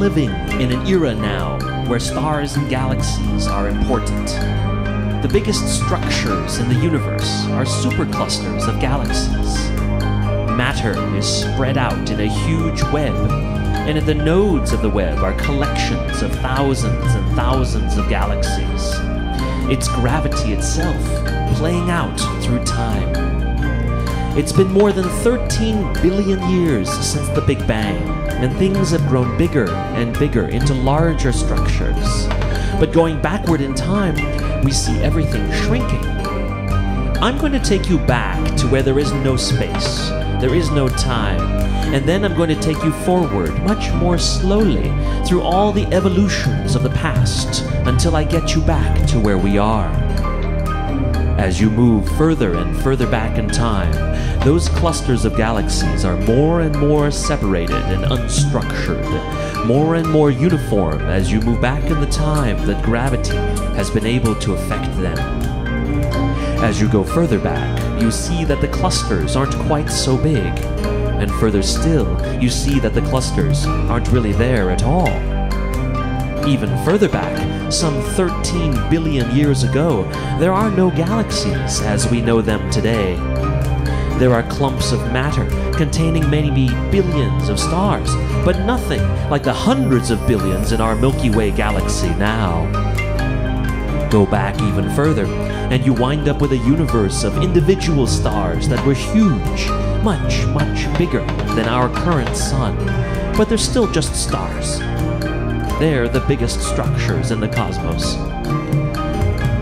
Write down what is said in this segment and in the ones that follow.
living in an era now where stars and galaxies are important. The biggest structures in the universe are superclusters of galaxies. Matter is spread out in a huge web, and at the nodes of the web are collections of thousands and thousands of galaxies. It's gravity itself playing out through time. It's been more than 13 billion years since the Big Bang, and things have grown bigger and bigger into larger structures. But going backward in time, we see everything shrinking. I'm going to take you back to where there is no space, there is no time, and then I'm going to take you forward much more slowly through all the evolutions of the past until I get you back to where we are. As you move further and further back in time, those clusters of galaxies are more and more separated and unstructured, more and more uniform as you move back in the time that gravity has been able to affect them. As you go further back, you see that the clusters aren't quite so big, and further still, you see that the clusters aren't really there at all. Even further back, some 13 billion years ago, there are no galaxies as we know them today. There are clumps of matter containing maybe billions of stars, but nothing like the hundreds of billions in our Milky Way galaxy now. Go back even further, and you wind up with a universe of individual stars that were huge, much, much bigger than our current sun, but they're still just stars. They're the biggest structures in the cosmos.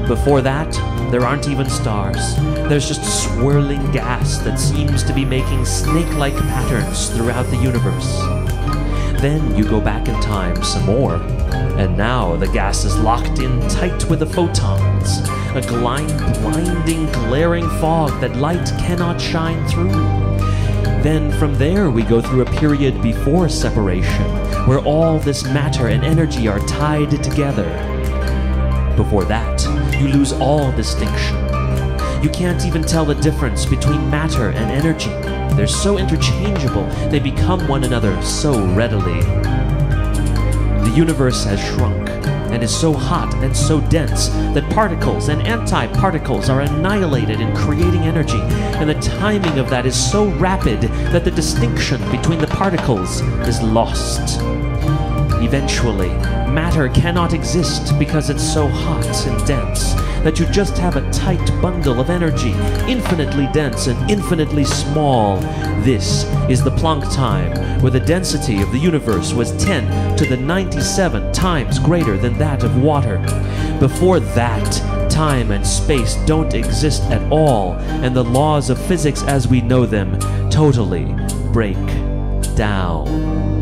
Before that, there aren't even stars. There's just swirling gas that seems to be making snake-like patterns throughout the universe. Then you go back in time some more, and now the gas is locked in tight with the photons, a blinding, glaring fog that light cannot shine through. Then from there we go through a period before separation, where all this matter and energy are tied together. Before that, you lose all distinction. You can't even tell the difference between matter and energy. They're so interchangeable, they become one another so readily. The universe has shrunk, and is so hot and so dense that particles and antiparticles are annihilated in creating energy, and the timing of that is so rapid that the distinction between the particles is lost. Eventually, matter cannot exist because it's so hot and dense that you just have a tight bundle of energy, infinitely dense and infinitely small. This is the Planck time, where the density of the universe was 10 to the 97 times greater than that of water. Before that, time and space don't exist at all, and the laws of physics as we know them totally break down.